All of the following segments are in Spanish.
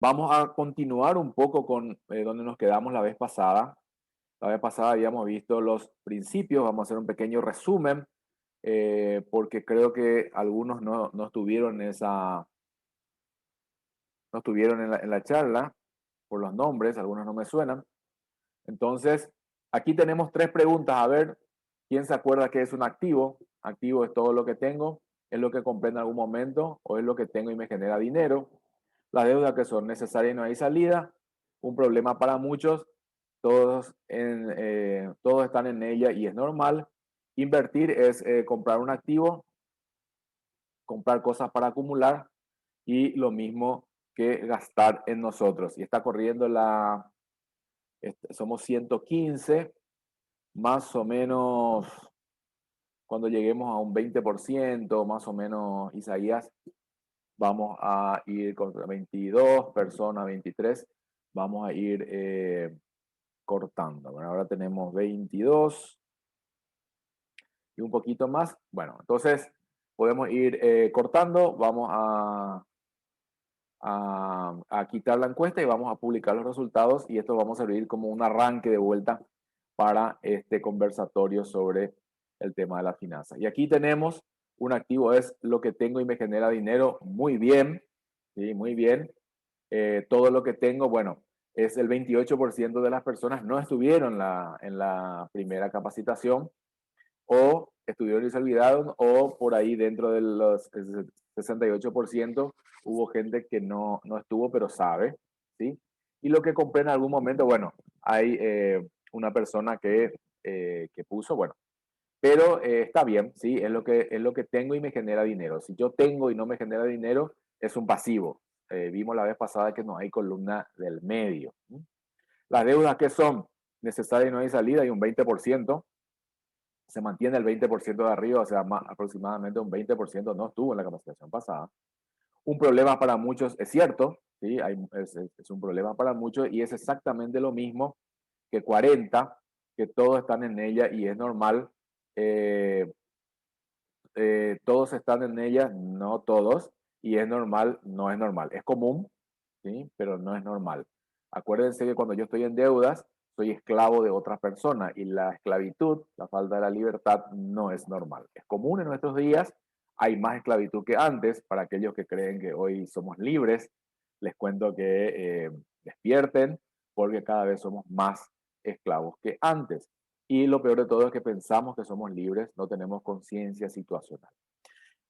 Vamos a continuar un poco con donde nos quedamos la vez pasada. La vez pasada habíamos visto los principios, vamos a hacer un pequeño resumen, porque creo que algunos no estuvieron no estuvieron en la charla por los nombres, algunos no me suenan. Entonces, aquí tenemos tres preguntas. A ver, ¿quién se acuerda qué es un activo? Activo es todo lo que tengo, es lo que compré en algún momento o es lo que tengo y me genera dinero. Las deudas que son necesarias y no hay salida. Un problema para muchos, todos están en ella y es normal. Invertir es comprar un activo, comprar cosas para acumular y lo mismo que gastar en nosotros. Y está corriendo somos 115, más o menos cuando lleguemos a un 20%, más o menos, Isaías, vamos a ir con 22 personas, 23, vamos a ir cortando. Bueno, ahora tenemos 22 y un poquito más. Bueno, entonces podemos ir cortando, vamos a quitar la encuesta y vamos a publicar los resultados y esto vamos a servir como un arranque de vuelta para este conversatorio sobre el tema de las finanzas. Y aquí tenemos un activo, es lo que tengo y me genera dinero. Muy bien, ¿sí? Muy bien. Todo lo que tengo, bueno, es el 28% de las personas no estuvieron en la primera capacitación o estuvieron y se olvidaron, o por ahí dentro de los 68% hubo gente que no estuvo, pero sabe, ¿sí? Y lo que compré en algún momento, bueno, hay una persona que puso, bueno, pero está bien, ¿sí? Es lo que tengo y me genera dinero. Si yo tengo y no me genera dinero, es un pasivo. Vimos la vez pasada que no hay columna del medio. ¿Sí? Las deudas que son necesarias y no hay salida, hay un 20%, se mantiene el 20% de arriba, o sea, aproximadamente un 20% no estuvo en la capacitación pasada. Un problema para muchos es cierto, ¿sí? Es un problema para muchos y es exactamente lo mismo que 40, que todos están en ella y es normal. Eh, Todos están en ella, no todos, y es normal, no es normal. Es común, ¿sí? Pero no es normal. Acuérdense que cuando yo estoy en deudas, soy esclavo de otra persona y la esclavitud, la falta de la libertad, no es normal. Es común en nuestros días, hay más esclavitud que antes. Para aquellos que creen que hoy somos libres, les cuento que despierten porque cada vez somos más esclavos que antes. Y lo peor de todo es que pensamos que somos libres, no tenemos conciencia situacional.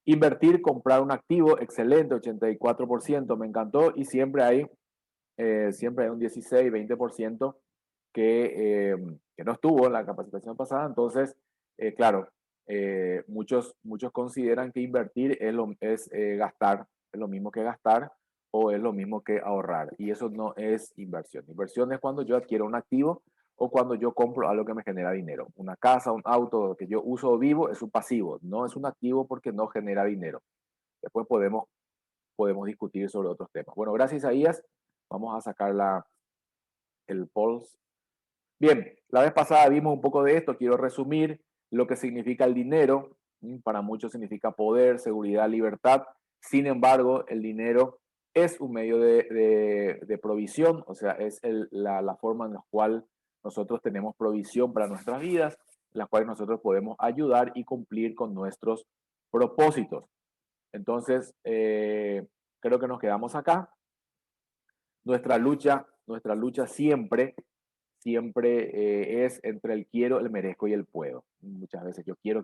Invertir, comprar un activo, excelente, 84%, me encantó. Y siempre hay un 16, 20% que no estuvo en la capacitación pasada. Entonces, claro, muchos consideran que invertir es gastar, es lo mismo que gastar o es lo mismo que ahorrar. Y eso no es inversión. Inversión es cuando yo adquiero un activo o cuando yo compro algo que me genera dinero. Una casa, un auto que yo uso o vivo es un pasivo, no es un activo porque no genera dinero. Después podemos discutir sobre otros temas. Bueno, gracias Isaías. Vamos a sacar el pulse. Bien, la vez pasada vimos un poco de esto. Quiero resumir lo que significa el dinero. Para muchos significa poder, seguridad, libertad. Sin embargo, el dinero es un medio de provisión, o sea, es la forma en la cual nosotros tenemos provisión para nuestras vidas, en la cual nosotros podemos ayudar y cumplir con nuestros propósitos. Entonces, creo que nos quedamos acá. Nuestra lucha siempre es entre el quiero, el merezco y el puedo. Muchas veces yo quiero,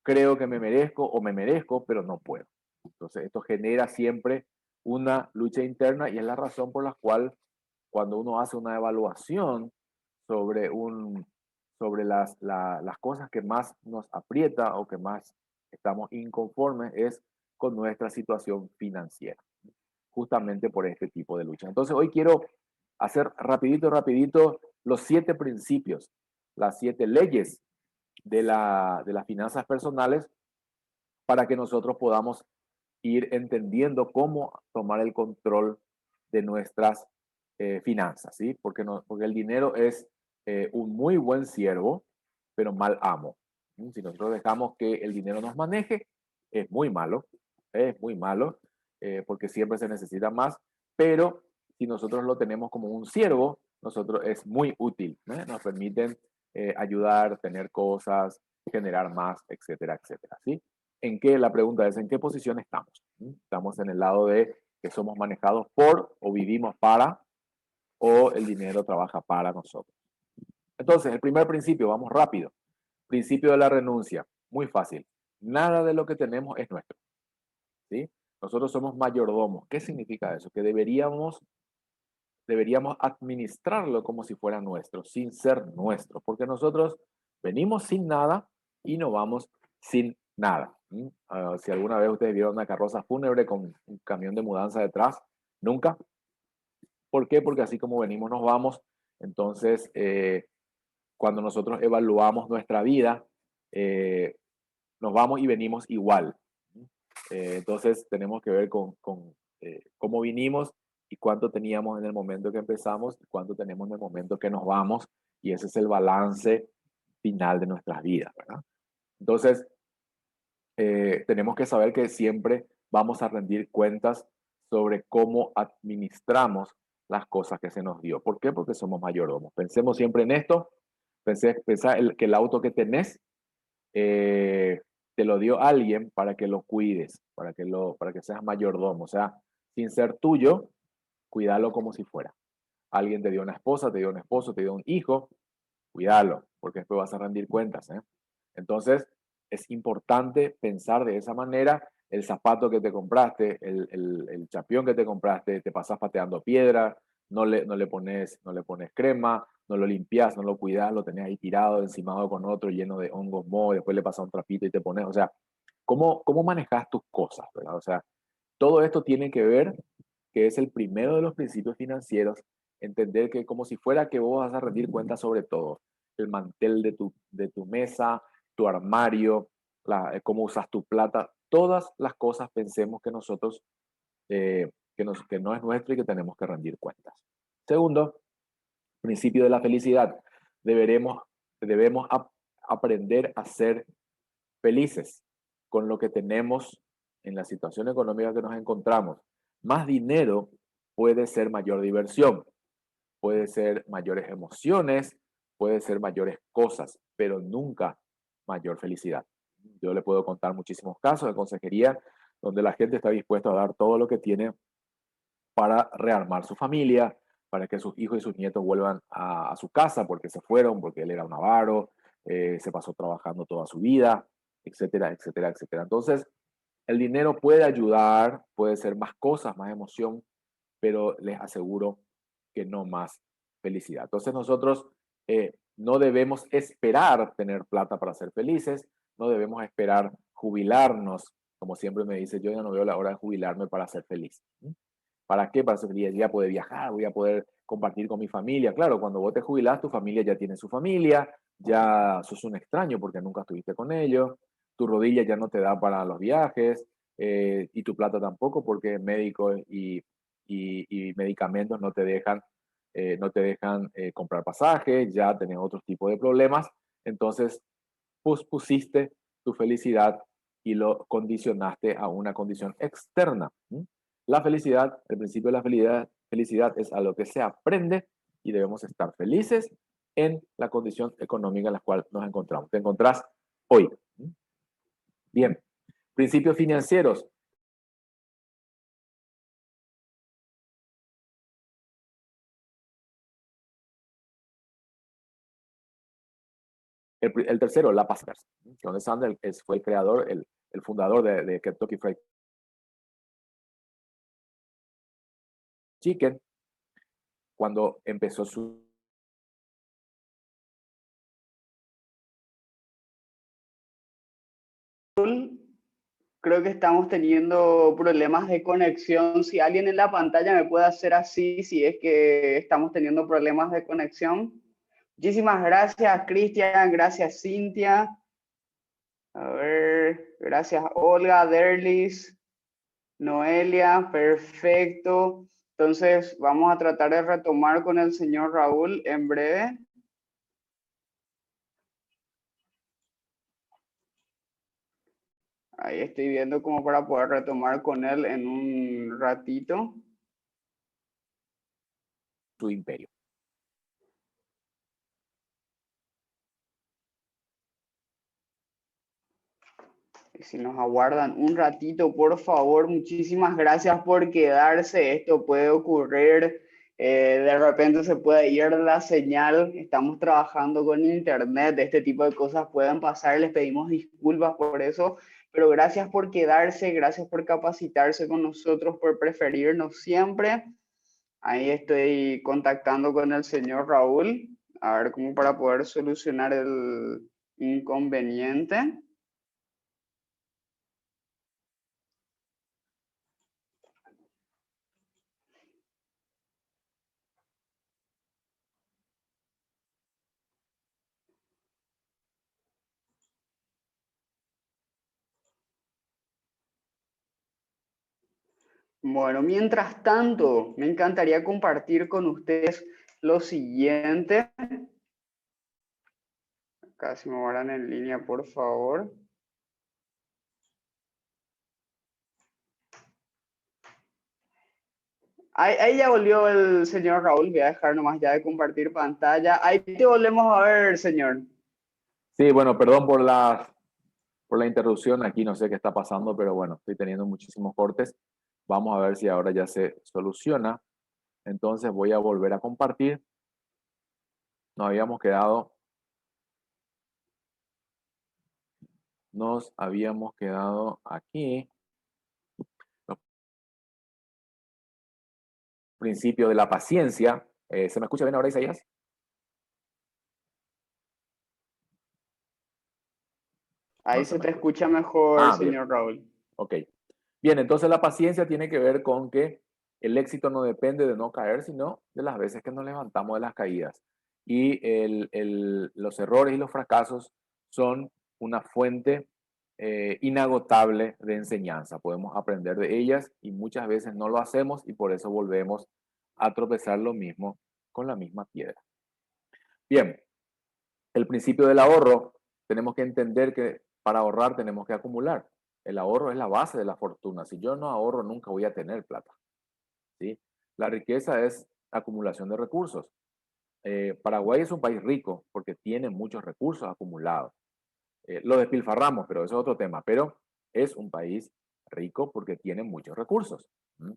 creo que me merezco o me merezco, pero no puedo. Entonces, esto genera siempre una lucha interna y es la razón por la cual cuando uno hace una evaluación sobre, sobre las cosas que más nos aprieta o que más estamos inconformes es con nuestra situación financiera, justamente por este tipo de lucha. Entonces, hoy quiero hacer rapidito los 7 principios, las 7 leyes de las finanzas personales para que nosotros podamos ir entendiendo cómo tomar el control de nuestras finanzas, ¿sí? Porque el dinero es un muy buen siervo, pero mal amo. ¿Sí? Si nosotros dejamos que el dinero nos maneje, es muy malo, porque siempre se necesita más. pero si nosotros lo tenemos como un siervo, nosotros es muy útil, ¿eh? Nos permiten ayudar, tener cosas, generar más, etcétera, etcétera, ¿sí? La pregunta es, ¿en qué posición estamos? ¿Estamos en el lado de que somos manejados por o vivimos para o el dinero trabaja para nosotros? Entonces, el primer principio, vamos rápido. Principio de la renuncia, muy fácil. Nada de lo que tenemos es nuestro, ¿sí? Nosotros somos mayordomos. ¿Qué significa eso? Que deberíamos administrarlo como si fuera nuestro, sin ser nuestro, porque nosotros venimos sin nada y no vamos sin nada. Si alguna vez ustedes vieron una carroza fúnebre con un camión de mudanza detrás, nunca. ¿Por qué? Porque así como venimos, nos vamos. Entonces, cuando nosotros evaluamos nuestra vida, eh, nos vamos y venimos igual. Entonces tenemos que ver con cómo vinimos y cuánto teníamos en el momento que empezamos y cuánto tenemos en el momento que nos vamos, y ese es el balance final de nuestras vidas, ¿verdad? Entonces, tenemos que saber que siempre vamos a rendir cuentas sobre cómo administramos las cosas que se nos dio. ¿Por qué? Porque somos mayordomos. Pensemos siempre en esto. Pensá que el auto que tenés eh, te lo dio alguien para que lo cuides, para que seas mayordomo. O sea, sin ser tuyo, cuídalo como si fuera. Alguien te dio una esposa, te dio un esposo, te dio un hijo, cuídalo, porque después vas a rendir cuentas, ¿eh? Entonces, es importante pensar de esa manera. El zapato que te compraste, el chapión que te compraste, te pasas pateando piedra, no le pones crema, no lo limpias, no lo cuidas, lo tenés ahí tirado, encimado con otro lleno de hongos moho, después le pasas un trapito y te pones, o sea, ¿cómo manejas tus cosas, ¿verdad? O sea, todo esto tiene que ver, que es el primero de los principios financieros, entender que como si fuera que vos vas a rendir cuentas sobre todo, el mantel de tu mesa, tu armario, cómo usas tu plata, todas las cosas pensemos que nosotros, que no es nuestro y que tenemos que rendir cuentas. Segundo, principio de la felicidad. Deberemos, debemos aprender a ser felices con lo que tenemos en la situación económica que nos encontramos. Más dinero puede ser mayor diversión, puede ser mayores emociones, puede ser mayores cosas, pero nunca mayor felicidad. Yo le puedo contar muchísimos casos de consejería donde la gente está dispuesta a dar todo lo que tiene para rearmar su familia, para que sus hijos y sus nietos vuelvan a su casa porque se fueron, porque él era un avaro, se pasó trabajando toda su vida, etcétera, etcétera, etcétera. Entonces, el dinero puede ayudar, puede ser más cosas, más emoción, pero les aseguro que no más felicidad. Entonces nosotros no debemos esperar tener plata para ser felices, no debemos esperar jubilarnos, como siempre me dice, yo ya no veo la hora de jubilarme para ser feliz. ¿Para qué? Para ser feliz. Voy a poder viajar, voy a poder compartir con mi familia. Claro, cuando vos te jubilás, tu familia ya tiene su familia, ya sos un extraño porque nunca estuviste con ellos, tu rodilla ya no te da para los viajes, y tu plata tampoco porque médicos y medicamentos no te dejan comprar pasajes, ya tenés otro tipo de problemas. Entonces, pusiste tu felicidad y lo condicionaste a una condición externa. La felicidad, el principio de la felicidad es a lo que se aprende y debemos estar felices en la condición económica en la cual nos encontramos. Te encontrás hoy. Bien. Principios financieros. El tercero, la paz. John Sanders fue el creador, el fundador de Kentucky Fried Chicken, cuando empezó su... Creo que estamos teniendo problemas de conexión. Si alguien en la pantalla me puede hacer así, si es que estamos teniendo problemas de conexión. Muchísimas gracias, Cristian. Gracias, Cintia. A ver, gracias, Olga, Derlis, Noelia. Perfecto. Entonces, vamos a tratar de retomar con el señor Raúl en breve. Ahí estoy viendo como para poder retomar con él en un ratito. su imperio. Si nos aguardan un ratito, por favor, muchísimas gracias por quedarse. Esto puede ocurrir, de repente se puede ir la señal. Estamos trabajando con internet, este tipo de cosas pueden pasar. Les pedimos disculpas por eso, pero gracias por quedarse, gracias por capacitarse con nosotros, por preferirnos siempre. Ahí estoy contactando con el señor Raúl, a ver cómo para poder solucionar el inconveniente. Bueno, mientras tanto, me encantaría compartir con ustedes lo siguiente. Acá si me guardan en línea, por favor. Ahí ya volvió el señor Raúl. Voy a dejar nomás ya de compartir pantalla. Ahí te volvemos a ver, señor. Sí, bueno, perdón por la interrupción. Aquí no sé qué está pasando, pero bueno, estoy teniendo muchísimos cortes. Vamos a ver si ahora ya se soluciona. Entonces voy a volver a compartir. Nos habíamos quedado aquí. Principio de la paciencia. ¿Se me escucha bien ahora, Isaías? Ahí No se se me te escucha. escucha mejor, Bien. señor Raúl. Ok. Bien, entonces la paciencia tiene que ver con que el éxito no depende de no caer, sino de las veces que nos levantamos de las caídas. Y los errores y los fracasos son una fuente inagotable de enseñanza. Podemos aprender de ellas y muchas veces no lo hacemos y por eso volvemos a tropezar lo mismo con la misma piedra. Bien, el principio del ahorro, tenemos que entender que para ahorrar tenemos que acumular. El ahorro es la base de la fortuna. Si yo no ahorro, nunca voy a tener plata. ¿Sí? La riqueza es acumulación de recursos. Paraguay es un país rico porque tiene muchos recursos acumulados. Lo despilfarramos, pero eso es otro tema. Pero es un país rico porque tiene muchos recursos. ¿Mm?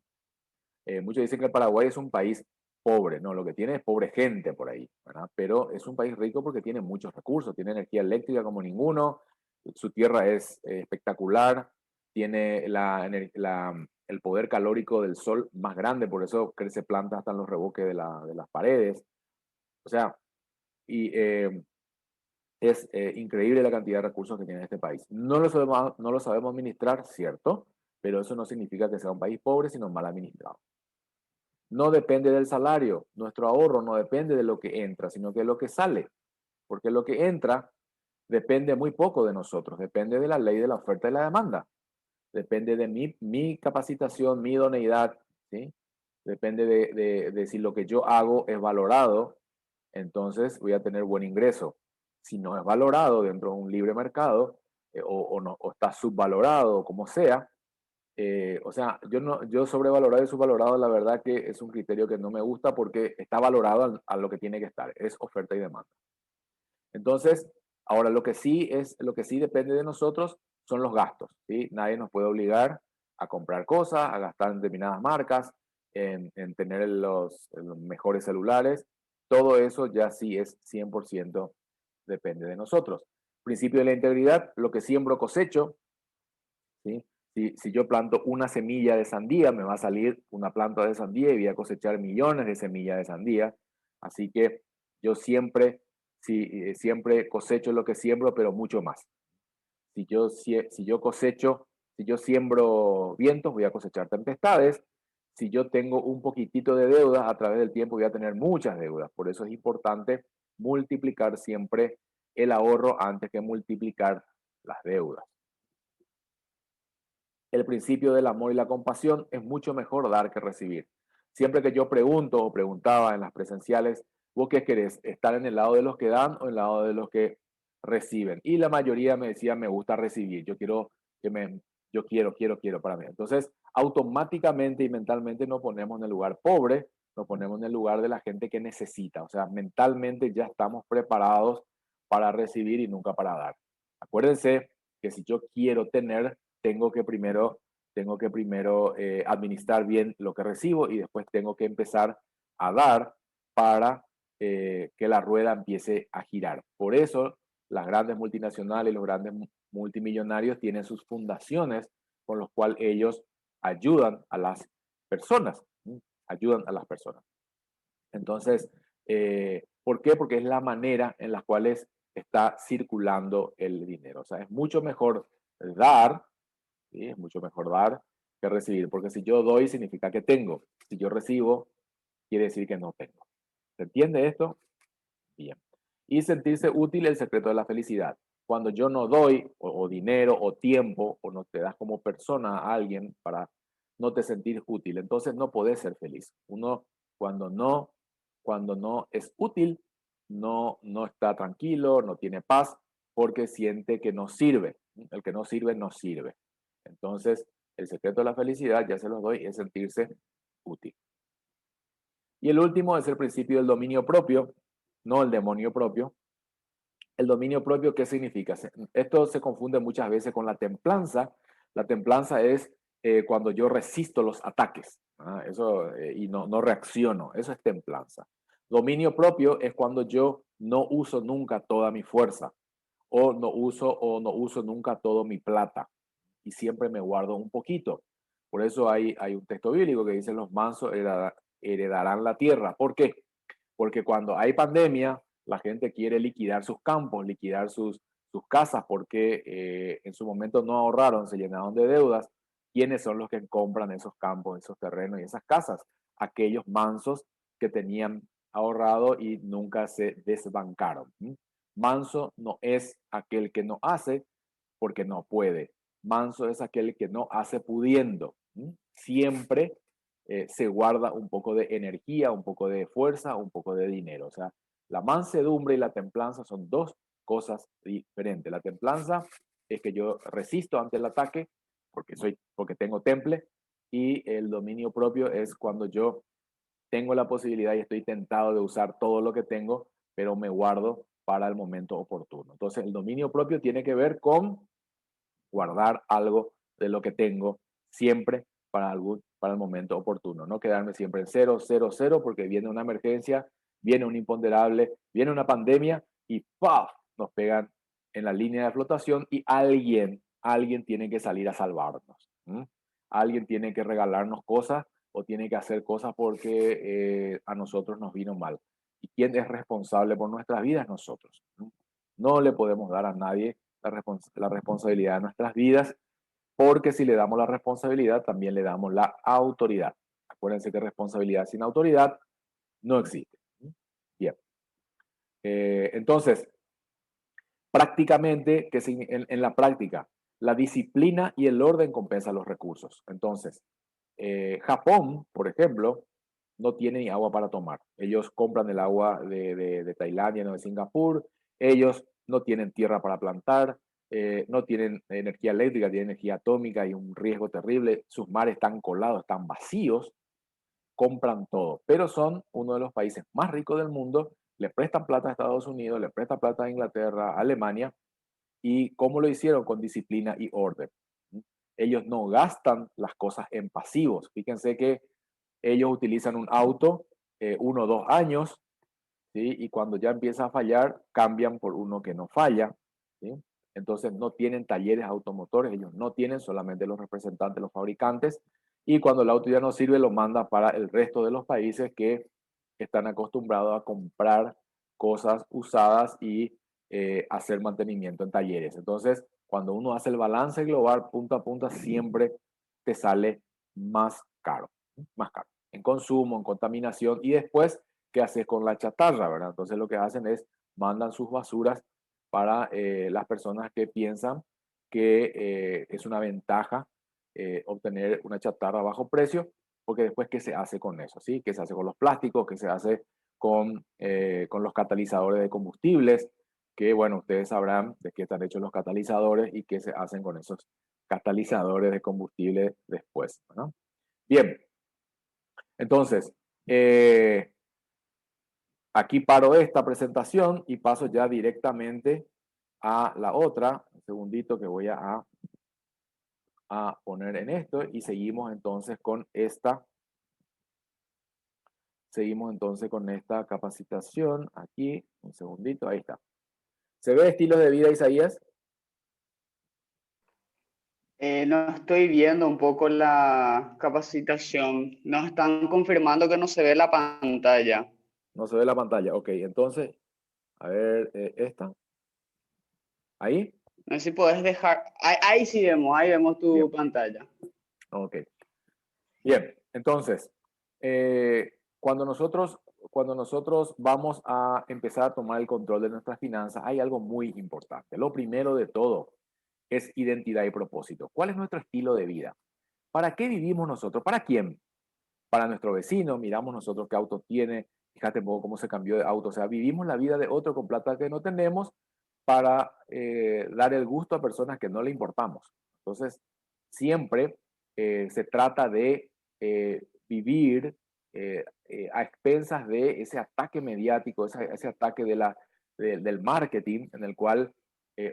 Muchos dicen que el Paraguay es un país pobre, no, lo que tiene es pobre gente por ahí, ¿verdad? Pero es un país rico porque tiene muchos recursos, tiene energía eléctrica como ninguno, su tierra es espectacular, tiene el poder calórico del sol más grande, por eso crece plantas hasta en los revoques de las paredes. O sea, y es increíble la cantidad de recursos que tiene este país. No lo sabemos administrar, cierto, pero eso no significa que sea un país pobre, sino mal administrado. No depende del salario, nuestro ahorro no depende de lo que entra, sino que de lo que sale, porque lo que entra depende muy poco de nosotros, depende de la ley de la oferta y la demanda, depende de mi capacitación, mi idoneidad, ¿sí? Depende de si lo que yo hago es valorado, entonces voy a tener buen ingreso. Si no es valorado dentro de un libre mercado o está subvalorado, como sea, o sea, yo sobrevalorado y subvalorado, la verdad que es un criterio que no me gusta porque está valorado a lo que tiene que estar, es oferta y demanda. Entonces, ahora lo que sí depende de nosotros son los gastos, ¿sí? Nadie nos puede obligar a comprar cosas, a gastar en determinadas marcas, en tener los mejores celulares. Todo eso ya sí es 100% depende de nosotros. Principio de la integridad, lo que siembro cosecho, ¿sí? Si yo planto una semilla de sandía, me va a salir una planta de sandía y voy a cosechar millones de semillas de sandía. Así que yo siempre cosecho lo que siembro, pero mucho más. Si yo siembro vientos, voy a cosechar tempestades. Si yo tengo un poquitito de deudas, a través del tiempo voy a tener muchas deudas. Por eso es importante multiplicar siempre el ahorro antes que multiplicar las deudas. El principio del amor y la compasión es mucho mejor dar que recibir. Siempre que yo pregunto o preguntaba en las presenciales, ¿vos qué querés? ¿Estar en el lado de los que dan o en el lado de los que reciben? Y la mayoría me decía, me gusta recibir, yo quiero para mí. Entonces, automáticamente y mentalmente nos ponemos en el lugar pobre nos ponemos en el lugar de la gente que necesita. O sea, mentalmente ya estamos preparados para recibir y nunca para dar. Acuérdense que si yo quiero tener, tengo que primero administrar bien lo que recibo y después tengo que empezar a dar para que la rueda empiece a girar. Por eso las grandes multinacionales, los grandes multimillonarios tienen sus fundaciones con los cuales ellos ayudan a las personas, ¿sí? Ayudan a las personas. Entonces, ¿por qué? Porque es la manera en la cual está circulando el dinero. O sea, es mucho mejor dar, ¿sí? Es mucho mejor dar que recibir, porque si yo doy significa que tengo, si yo recibo quiere decir que no tengo. ¿Se entiende esto? Bien. Y sentirse útil, el secreto de la felicidad. Cuando yo no doy o dinero o tiempo o no te das como persona a alguien para no te sentir útil, entonces no podés ser feliz. Uno cuando no, cuando no es útil, no está tranquilo, no tiene paz porque siente que no sirve. El que no sirve, no sirve. Entonces, el secreto de la felicidad, ya se los doy, es sentirse útil. Y el último es el principio del dominio propio, no el demonio propio. El dominio propio, ¿qué significa? Esto se confunde muchas veces con la templanza. La templanza es cuando yo resisto los ataques, eso, y no reacciono. Eso es templanza. Dominio propio es cuando yo no uso nunca toda mi fuerza o no uso nunca todo mi plata y siempre me guardo un poquito. Por eso hay un texto bíblico que dice los mansos heredarán la tierra. ¿Por qué? Porque cuando hay pandemia, la gente quiere liquidar sus campos, liquidar sus casas, porque en su momento no ahorraron, se llenaron de deudas. ¿Quiénes son los que compran esos campos, esos terrenos y esas casas? Aquellos mansos que tenían ahorrado y nunca se desbancaron. Manso no es aquel que no hace porque no puede. Manso es aquel que no hace pudiendo. Siempre se guarda un poco de energía, un poco de fuerza, un poco de dinero. O sea, la mansedumbre y la templanza son dos cosas diferentes. La templanza es que yo resisto ante el ataque porque tengo temple, y el dominio propio es cuando yo tengo la posibilidad y estoy tentado de usar todo lo que tengo, pero me guardo para el momento oportuno. Entonces, el dominio propio tiene que ver con guardar algo de lo que tengo siempre para el momento oportuno. No quedarme siempre en cero, cero, cero, porque viene una emergencia, viene un imponderable, viene una pandemia y ¡paf! Nos pegan en la línea de flotación y alguien tiene que salir a salvarnos. Alguien tiene que regalarnos cosas o tiene que hacer cosas porque a nosotros nos vino mal. ¿Y quién es responsable por nuestras vidas? Nosotros. No le podemos dar a nadie la responsabilidad de nuestras vidas, porque si le damos la responsabilidad, también le damos la autoridad. Acuérdense que responsabilidad sin autoridad no existe. Bien. Entonces, prácticamente, en la práctica, la disciplina y el orden compensan los recursos. Entonces, Japón, por ejemplo, no tiene ni agua para tomar. Ellos compran el agua de Tailandia, no de Singapur. Ellos no tienen tierra para plantar, no tienen energía eléctrica, tienen energía atómica y un riesgo terrible. Sus mares están colados, están vacíos, compran todo. Pero son uno de los países más ricos del mundo. Le prestan plata a Estados Unidos, le prestan plata a Inglaterra, a Alemania. ¿Y cómo lo hicieron? Con disciplina y orden. Ellos no gastan las cosas en pasivos. Fíjense que ellos utilizan un auto 1 o 2 años, ¿sí? Y cuando ya empieza a fallar, cambian por uno que no falla, ¿sí? Entonces no tienen talleres automotores, ellos no tienen, solamente los representantes, los fabricantes, y cuando el auto ya no sirve, lo manda para el resto de los países que están acostumbrados a comprar cosas usadas y hacer mantenimiento en talleres. Entonces, cuando uno hace el balance global punta a punta, siempre te sale más caro, más caro, en consumo, en contaminación, y después, ¿qué haces con la chatarra, verdad? Entonces lo que hacen es mandan sus basuras para las personas que piensan que es una ventaja obtener una chatarra a bajo precio, porque después, ¿qué se hace con eso? ¿Sí? ¿Qué se hace con los plásticos? ¿Qué se hace con los catalizadores de combustibles? Que, bueno, ustedes sabrán de qué están hechos los catalizadores y qué se hacen con esos catalizadores de combustible después, ¿no? Bien, entonces, Aquí paro esta presentación y paso ya directamente a la otra. Un segundito que voy a poner en esto y seguimos entonces con esta. Seguimos entonces con esta capacitación. Aquí, un segundito, ahí está. ¿Se ve estilos de vida, Isaías? No estoy viendo un poco la capacitación. Nos están confirmando que no se ve la pantalla. No se ve la pantalla. Ok, entonces, a ver, esta. Ahí. No sé si puedes dejar. Ahí sí vemos, ahí vemos Bien. tu pantalla. Ok. Bien, entonces, cuando nosotros vamos a empezar a tomar el control de nuestras finanzas, hay algo muy importante. Lo primero de todo es identidad y propósito. ¿Cuál es nuestro estilo de vida? ¿Para qué vivimos nosotros? ¿Para quién? Para nuestro vecino, miramos nosotros qué auto tiene, fíjate un poco cómo se cambió de auto, o sea, vivimos la vida de otro con plata que no tenemos para dar el gusto a personas que no le importamos. Entonces, siempre se trata de vivir a expensas de ese ataque mediático, ese ataque del marketing, en el cual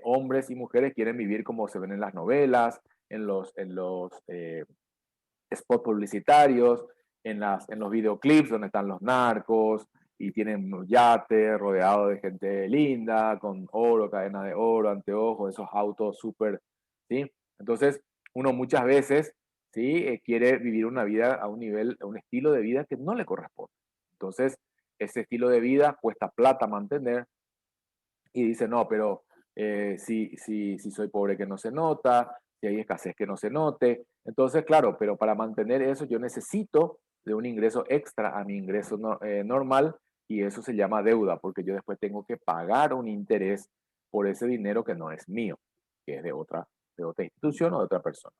hombres y mujeres quieren vivir como se ven en las novelas, en los spots publicitarios, en los videoclips donde están los narcos y tienen un yate rodeado de gente linda, con oro, cadena de oro, anteojos, esos autos súper, ¿sí? Entonces, uno muchas veces, ¿sí? Quiere vivir una vida a un nivel, a un estilo de vida que no le corresponde. Entonces, ese estilo de vida cuesta plata mantener y dice, no, pero si soy pobre que no se nota, si hay escasez que no se note. Entonces, claro, pero para mantener eso yo necesito de un ingreso extra a mi ingreso normal y eso se llama deuda, porque yo después tengo que pagar un interés por ese dinero que no es mío, que es de otra institución o de otra persona.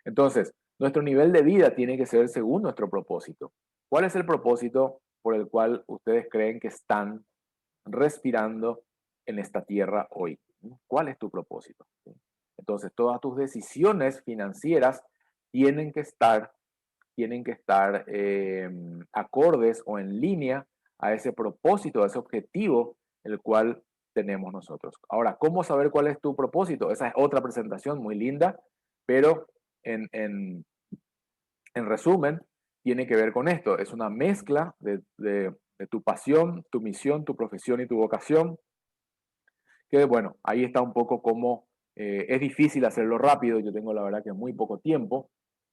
Entonces, nuestro nivel de vida tiene que ser según nuestro propósito. ¿Cuál es el propósito por el cual ustedes creen que están respirando en esta tierra hoy? ¿Cuál es tu propósito? Entonces, todas tus decisiones financieras tienen que estar, tienen que estar acordes o en línea a ese propósito, a ese objetivo, el cual tenemos nosotros. Ahora, ¿cómo saber cuál es tu propósito? Esa es otra presentación muy linda, pero en, en, en resumen, tiene que ver con esto. Es una mezcla de tu pasión, tu misión, tu profesión y tu vocación, que bueno, ahí está un poco como es difícil hacerlo rápido, yo tengo la verdad que muy poco tiempo,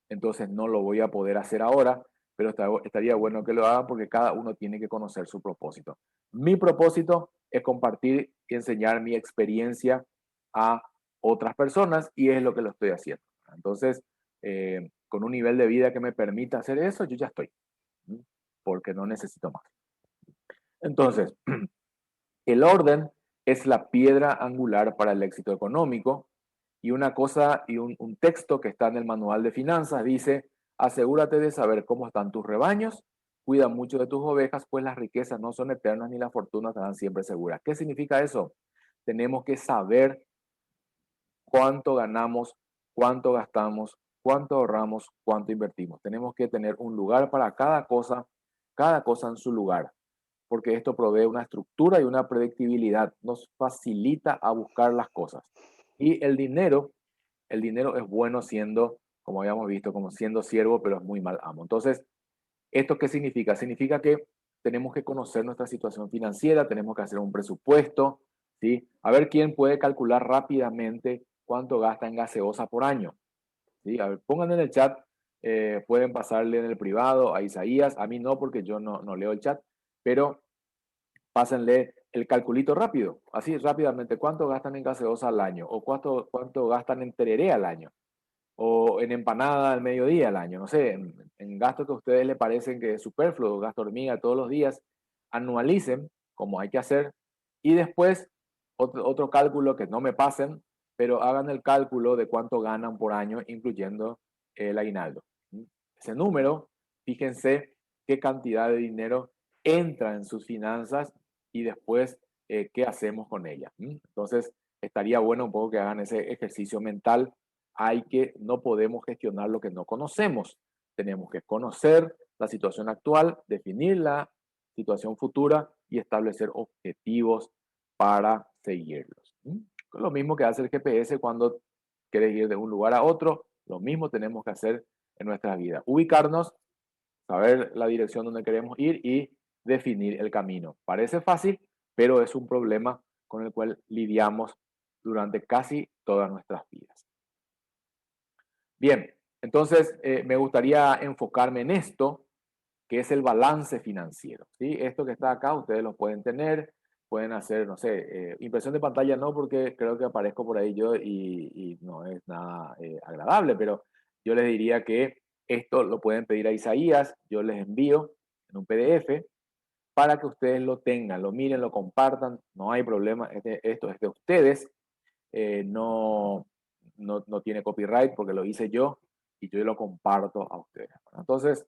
entonces no lo voy a poder hacer ahora, pero estaría bueno que lo hagan porque cada uno tiene que conocer su propósito. Mi propósito es compartir y enseñar mi experiencia a otras personas y es lo que lo estoy haciendo. Entonces, con un nivel de vida que me permita hacer eso, yo ya estoy, porque no necesito más. Entonces, el orden es la piedra angular para el éxito económico y una cosa y un texto que está en el manual de finanzas dice, asegúrate de saber cómo están tus rebaños, cuida mucho de tus ovejas, pues las riquezas no son eternas ni las fortunas estarán siempre seguras. ¿Qué significa eso? Tenemos que saber cuánto ganamos, cuánto gastamos, cuánto ahorramos, cuánto invertimos. Tenemos que tener un lugar para cada cosa en su lugar, porque esto provee una estructura y una predictibilidad, nos facilita a buscar las cosas. Y el dinero es bueno siendo, como habíamos visto, como siendo siervo, pero es muy mal amo. Entonces, ¿esto qué significa? Significa que tenemos que conocer nuestra situación financiera, tenemos que hacer un presupuesto, ¿sí? A ver quién puede calcular rápidamente cuánto gasta en gaseosa por año, ¿sí? A ver, pongan en el chat, pueden pasarle en el privado a Isaías, a mí no porque yo no leo el chat, pero pásenle el calculito rápido, así rápidamente, cuánto gastan en gaseosa al año o cuánto gastan en tereré al año o en empanada al mediodía al año, no sé, en gastos que a ustedes les parecen que es superfluo, gasto hormiga todos los días, anualicen como hay que hacer y después otro cálculo que no me pasen, pero hagan el cálculo de cuánto ganan por año, incluyendo el aguinaldo. Ese número, fíjense qué cantidad de dinero entra en sus finanzas y después qué hacemos con ella. Entonces, estaría bueno un poco que hagan ese ejercicio mental. No podemos gestionar lo que no conocemos. Tenemos que conocer la situación actual, definir la situación futura y establecer objetivos para seguirlos. Lo mismo que hace el GPS cuando quieres ir de un lugar a otro, lo mismo tenemos que hacer en nuestra vida. Ubicarnos, saber la dirección donde queremos ir y definir el camino. Parece fácil, pero es un problema con el cual lidiamos durante casi todas nuestras vidas. Bien, entonces me gustaría enfocarme en esto, que es el balance financiero. ¿Sí? Esto que está acá, ustedes lo pueden tener, pueden hacer, no sé, impresión de pantalla no, porque creo que aparezco por ahí yo y no es nada agradable, pero yo les diría que esto lo pueden pedir a Isaías, yo les envío en un PDF para que ustedes lo tengan, lo miren, lo compartan, no hay problema, esto es de ustedes, no tiene copyright porque lo hice yo y yo lo comparto a ustedes. Entonces,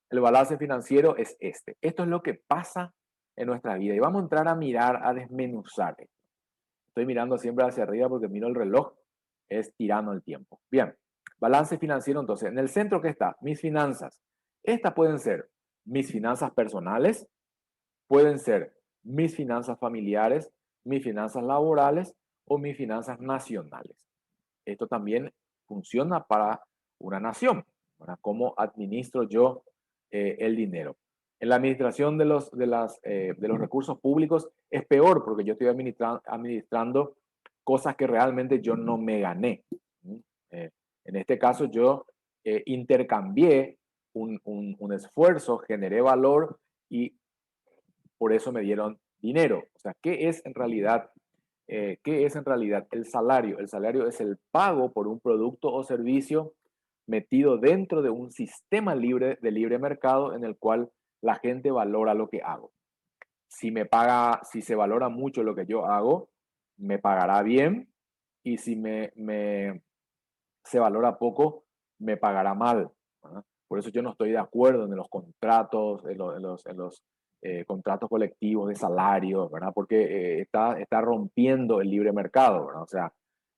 el balance financiero es este. Esto es lo que pasa en nuestra vida y vamos a entrar a mirar, a desmenuzar esto. Estoy mirando siempre hacia arriba porque miro el reloj, es tirando el tiempo. Bien, balance financiero entonces. En el centro, ¿qué está? Mis finanzas. Estas pueden ser mis finanzas personales, pueden ser mis finanzas familiares, mis finanzas laborales o mis finanzas nacionales. Esto también funciona para una nación. ¿Verdad? ¿Cómo administro yo el dinero? En la administración de los recursos públicos es peor porque yo estoy administrando cosas que realmente yo no me gané. Eh, en este caso yo intercambié un esfuerzo, generé valor y por eso me dieron dinero. O sea, ¿qué es en realidad el salario? El salario es el pago por un producto o servicio metido dentro de un sistema libre de libre mercado en el cual la gente valora lo que hago. Si se valora mucho lo que yo hago, me pagará bien y si se valora poco, me pagará mal. ¿Verdad? Por eso yo no estoy de acuerdo en los contratos, en los contratos colectivos de salarios, ¿verdad? Porque está rompiendo el libre mercado, ¿verdad? O sea,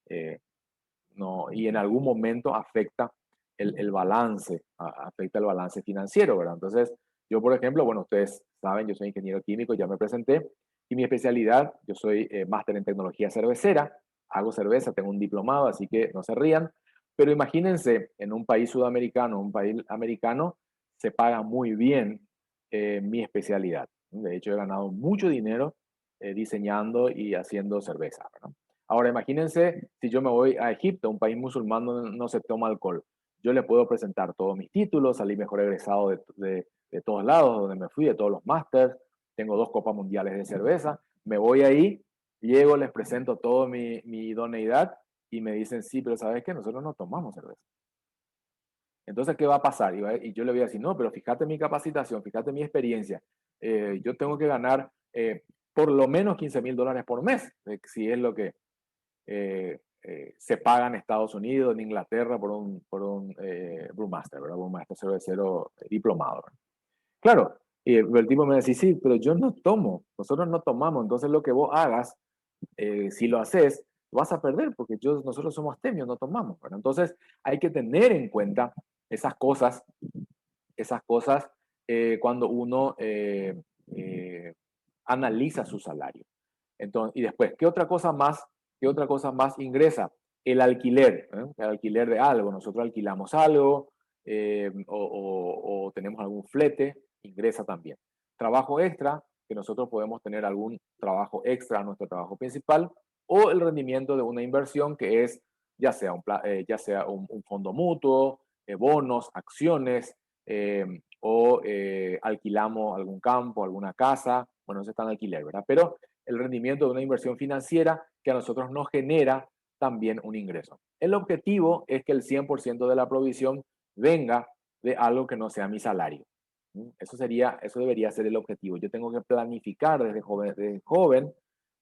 eh, no, y en algún momento afecta el balance, afecta el balance financiero, ¿verdad? Entonces, yo, por ejemplo, bueno, ustedes saben, yo soy ingeniero químico, ya me presenté, y mi especialidad, yo soy máster en tecnología cervecera, hago cerveza, tengo un diplomado, así que no se rían, pero imagínense, en un país sudamericano, un país americano, se paga muy bien mi especialidad. De hecho, he ganado mucho dinero diseñando y haciendo cerveza, ¿verdad? Ahora imagínense si yo me voy a Egipto, un país musulmán donde no se toma alcohol. Yo le puedo presentar todos mis títulos, salí mejor egresado de todos lados, donde me fui, de todos los másters, tengo 2 copas mundiales de cerveza, me voy ahí, llego, les presento toda mi idoneidad y me dicen, sí, pero ¿sabes qué? Nosotros no tomamos cerveza. Entonces, ¿qué va a pasar? Y yo le voy a decir, no, pero fíjate mi capacitación, fíjate mi experiencia. Yo tengo que ganar por lo menos $15,000 por mes, si es lo que se paga en Estados Unidos, en Inglaterra, por un brewmaster, ¿verdad? Un maestro cervecero diplomado. ¿Verdad? Claro, y el tipo me dice, sí, pero yo no tomo, nosotros no tomamos, entonces lo que vos hagas, si lo haces, vas a perder, porque nosotros somos temios, no tomamos. ¿Verdad? Entonces hay que tener en cuenta esas cosas, cuando uno analiza su salario. Entonces, y después, qué otra cosa más ingresa? El alquiler, el alquiler de algo. Nosotros alquilamos algo o tenemos algún flete, ingresa también. Trabajo extra, que nosotros podemos tener algún trabajo extra a nuestro trabajo principal, o el rendimiento de una inversión que es ya sea un fondo mutuo, bonos, acciones, o alquilamos algún campo, alguna casa, bueno, eso está en alquiler, ¿verdad? Pero el rendimiento de una inversión financiera que a nosotros nos genera también un ingreso. El objetivo es que el 100% de la provisión venga de algo que no sea mi salario. Eso debería ser el objetivo. Yo tengo que planificar desde joven,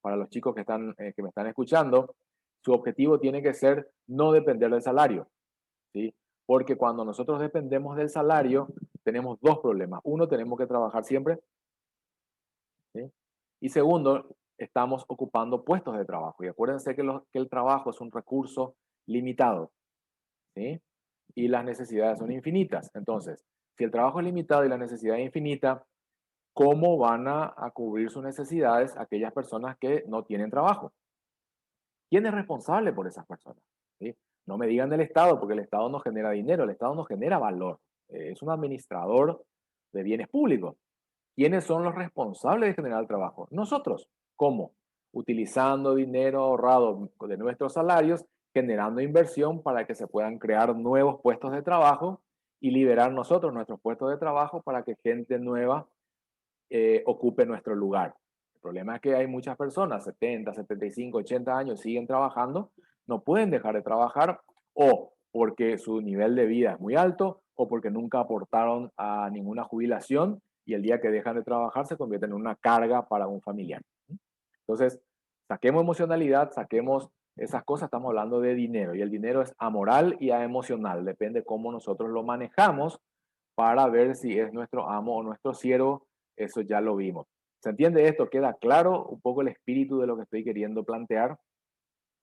para los chicos que me están escuchando, su objetivo tiene que ser no depender del salario, ¿sí? Porque cuando nosotros dependemos del salario, tenemos 2 problemas. Uno, tenemos que trabajar siempre, ¿sí? Y segundo, estamos ocupando puestos de trabajo. Y acuérdense que el trabajo es un recurso limitado, ¿sí? Y las necesidades son infinitas. Entonces, Si el trabajo es limitado y la necesidad es infinita, ¿cómo van a cubrir sus necesidades aquellas personas que no tienen trabajo? ¿Quién es responsable por esas personas? ¿Sí? No me digan del Estado, porque el Estado no genera dinero, el Estado no genera valor. Es un administrador de bienes públicos. ¿Quiénes son los responsables de generar el trabajo? Nosotros. ¿Cómo? Utilizando dinero ahorrado de nuestros salarios, generando inversión para que se puedan crear nuevos puestos de trabajo y liberar nosotros nuestros puestos de trabajo para que gente nueva ocupe nuestro lugar. El problema es que hay muchas personas, 70, 75, 80 años, siguen trabajando, no pueden dejar de trabajar o porque su nivel de vida es muy alto o porque nunca aportaron a ninguna jubilación y el día que dejan de trabajar se convierten en una carga para un familiar. Entonces, saquemos emocionalidad, saquemos esas cosas, estamos hablando de dinero y el dinero es amoral y aemocional, depende cómo nosotros lo manejamos para ver si es nuestro amo o nuestro siervo, eso ya lo vimos. ¿Se entiende esto? ¿Queda claro un poco el espíritu de lo que estoy queriendo plantear?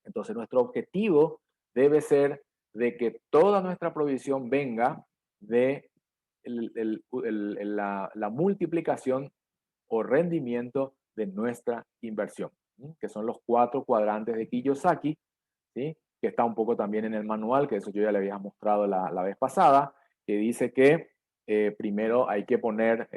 Entonces, nuestro objetivo debe ser de que toda nuestra provisión venga de la multiplicación o rendimiento de nuestra inversión, ¿sí? Que son los 4 cuadrantes de Kiyosaki, ¿sí? Que está un poco también en el manual, que eso yo ya le había mostrado la vez pasada, que dice que primero hay que poner,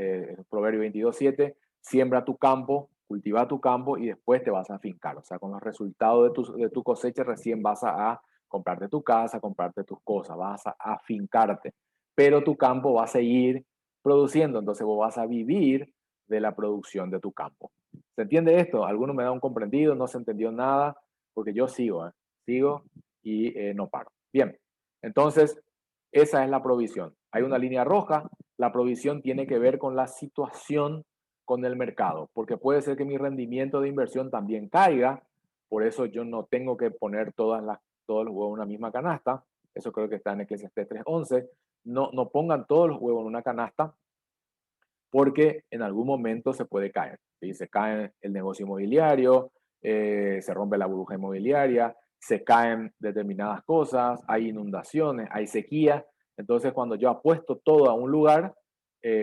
Proverbio 22:7, siembra tu campo, cultiva tu campo y después te vas a afincar. O sea, con los resultados de tu cosecha recién vas a comprarte tu casa, comprarte tus cosas, vas a afincarte. Pero tu campo va a seguir produciendo, entonces vos vas a vivir de la producción de tu campo. ¿Se entiende esto? Algunos me dan un comprendido, no se entendió nada, porque yo sigo y no paro. Bien, entonces esa es la provisión. Hay una línea roja, la provisión tiene que ver con la situación con el mercado, porque puede ser que mi rendimiento de inversión también caiga, por eso yo no tengo que poner todos los huevos en una misma canasta, eso creo que está en Eclesiastés 3:11, no pongan todos los huevos en una canasta, porque en algún momento se puede caer. ¿Sí? Se cae el negocio inmobiliario, se rompe la burbuja inmobiliaria, se caen determinadas cosas, hay inundaciones, hay sequía. Entonces, cuando yo apuesto todo a un lugar,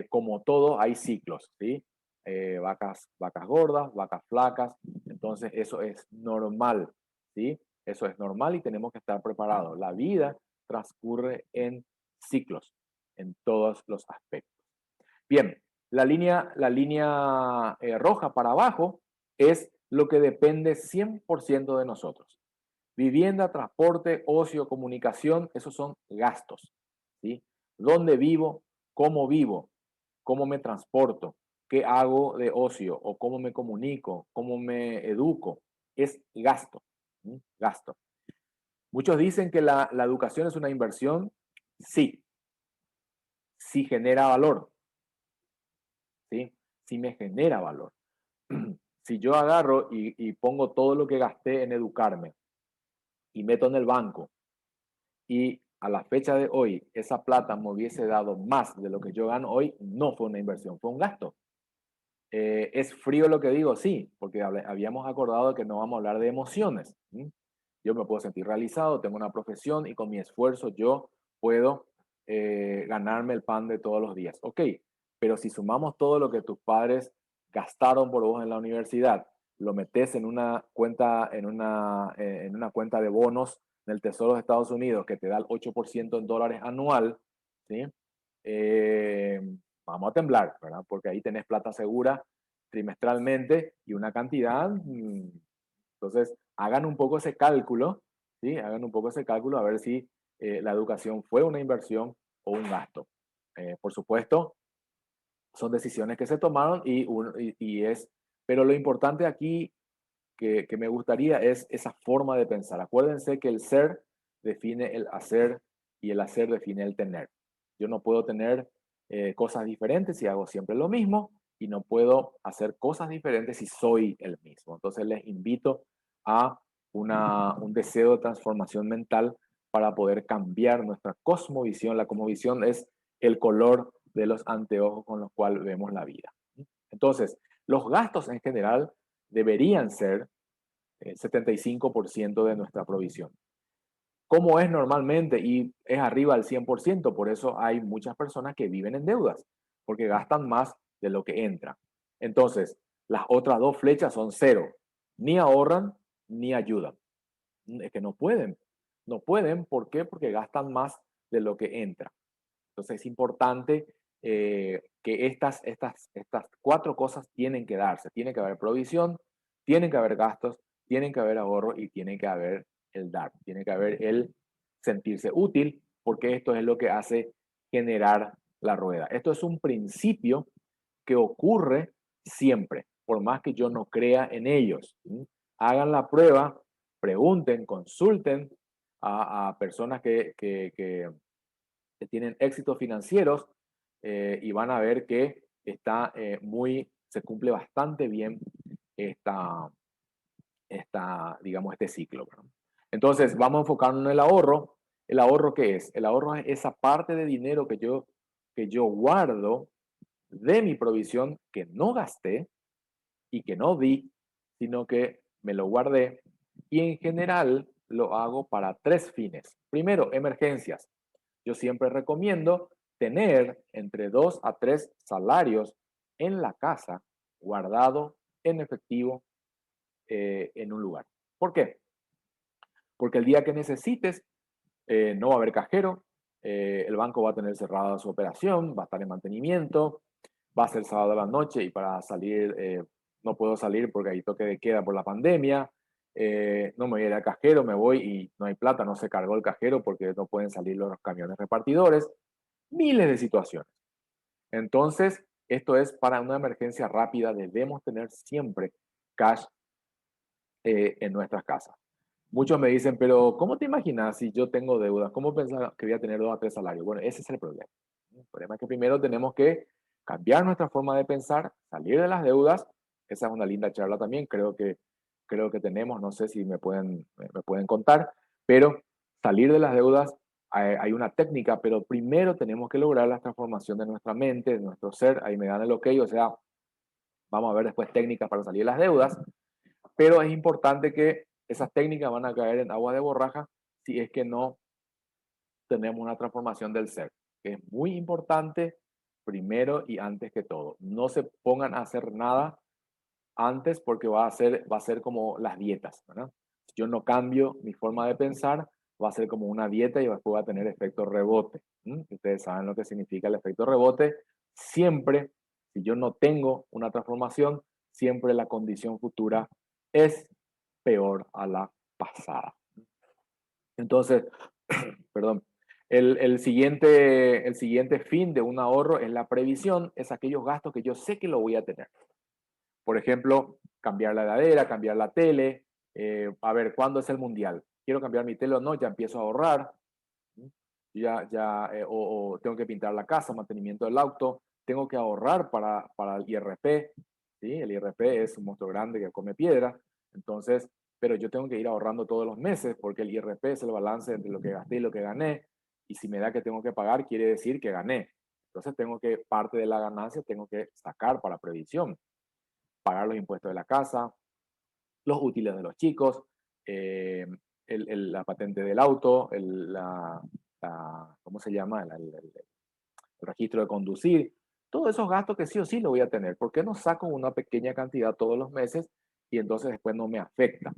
como todo, hay ciclos, ¿sí? Vacas gordas, vacas flacas. Entonces, eso es normal, ¿sí? Eso es normal y tenemos que estar preparados. La vida transcurre en ciclos, en todos los aspectos. Bien, la línea roja para abajo es lo que depende 100% de nosotros. Vivienda, transporte, ocio, comunicación, esos son gastos. ¿Sí? ¿Dónde vivo, cómo me transporto, qué hago de ocio o cómo me comunico, cómo me educo? Es gasto. ¿Sí? Gasto. Muchos dicen que la educación es una inversión. Sí, sí genera valor. ¿Sí? Sí me genera valor. Si yo agarro y pongo todo lo que gasté en educarme y meto en el banco y a la fecha de hoy esa plata me hubiese dado más de lo que yo gano hoy, no fue una inversión, fue un gasto. ¿Es frío lo que digo? Sí, porque habíamos acordado que no vamos a hablar de emociones. ¿Sí? Yo me puedo sentir realizado, tengo una profesión y con mi esfuerzo yo puedo ganarme el pan de todos los días. Ok, pero si sumamos todo lo que tus padres gastaron por vos en la universidad, lo metes en una cuenta de bonos del Tesoro de Estados Unidos que te da el 8% en dólares anual, ¿sí? Eh, Vamos a temblar, ¿verdad? Porque ahí tenés plata segura trimestralmente y una cantidad. Entonces, hagan un poco ese cálculo, ¿sí? Hagan un poco ese cálculo a ver si la educación fue una inversión o un gasto. Por supuesto, son decisiones que se tomaron pero lo importante aquí que me gustaría es esa forma de pensar. Acuérdense que el ser define el hacer y el hacer define el tener. Yo no puedo tener cosas diferentes si hago siempre lo mismo y no puedo hacer cosas diferentes si soy el mismo. Entonces les invito a un deseo de transformación mental para poder cambiar nuestra cosmovisión. La cosmovisión es el color de los anteojos con los cuales vemos la vida. Entonces, los gastos en general deberían ser 75% de nuestra provisión. como es normalmente y es arriba del 100%, por eso hay muchas personas que viven en deudas, porque gastan más de lo que entra. Entonces, las otras dos flechas son cero, ni ahorran ni ayudan. Es que no pueden, no pueden, ¿por qué? Porque gastan más de lo que entra. Entonces es importante que estas cuatro cosas tienen que darse. Tiene que haber provisión, tienen que haber gastos, tienen que haber ahorro y tiene que haber el dar. Tiene que haber el sentirse útil, porque esto es lo que hace generar la rueda. Esto es un principio que ocurre siempre, por más que yo no crea en ellos. Hagan la prueba, pregunten, consulten a personas que tienen éxitos financieros y van a ver que se cumple bastante bien esta, digamos, este ciclo. ¿Verdad? Entonces, vamos a enfocarnos en el ahorro. ¿El ahorro qué es? El ahorro es esa parte de dinero que yo guardo de mi provisión que no gasté y que no di, sino que me lo guardé. Y en general lo hago para tres fines. Primero, emergencias. Yo siempre recomiendo tener entre 2 a 3 salarios en la casa guardado en efectivo en un lugar. ¿Por qué? Porque el día que necesites no va a haber cajero, el banco va a tener cerrada su operación, va a estar en mantenimiento, va a ser sábado a la noche y para salir no puedo salir porque hay toque de queda por la pandemia, no me voy a ir al cajero, me voy y no hay plata, no se cargó el cajero porque no pueden salir los camiones repartidores, miles de situaciones. Entonces, esto es para una emergencia rápida, debemos tener siempre cash en nuestras casas. Muchos me dicen, pero ¿cómo te imaginas si yo tengo deudas? ¿Cómo pensás que voy a tener 2 a 3 salarios? Bueno, ese es el problema. El problema es que primero tenemos que cambiar nuestra forma de pensar, salir de las deudas. Esa es una linda charla también, creo que tenemos, no sé si me pueden contar, pero salir de las deudas, hay una técnica, pero primero tenemos que lograr la transformación de nuestra mente, de nuestro ser. Ahí me dan el ok, o sea, vamos a ver después técnicas para salir de las deudas, pero es importante que esas técnicas van a caer en agua de borraja si es que no tenemos una transformación del ser. Es muy importante primero y antes que todo. No se pongan a hacer nada antes porque va a ser como las dietas, ¿verdad? Si yo no cambio mi forma de pensar, va a ser como una dieta y después va a tener efecto rebote. Ustedes saben lo que significa el efecto rebote. Siempre, si yo no tengo una transformación, siempre la condición futura es peor a la pasada. Entonces, perdón, el siguiente fin de un ahorro es la previsión, es aquellos gastos que yo sé que lo voy a tener. Por ejemplo, cambiar la heladera, cambiar la tele, a ver, ¿cuándo es el mundial? ¿Quiero cambiar mi tele o no? Ya empiezo a ahorrar, o tengo que pintar la casa, mantenimiento del auto, tengo que ahorrar para el IRP, ¿sí? El IRP es un monstruo grande que come piedra, entonces, pero yo tengo que ir ahorrando todos los meses porque el IRP es el balance entre lo que gasté y lo que gané, y si me da que tengo que pagar, quiere decir que gané. Entonces tengo que, parte de la ganancia tengo que sacar para previsión, pagar los impuestos de la casa, los útiles de los chicos, eh, la patente del auto, ¿cómo se llama? El registro de conducir, todos esos gastos que sí o sí lo voy a tener. ¿Por qué no saco una pequeña cantidad todos los meses y entonces después no me afecta?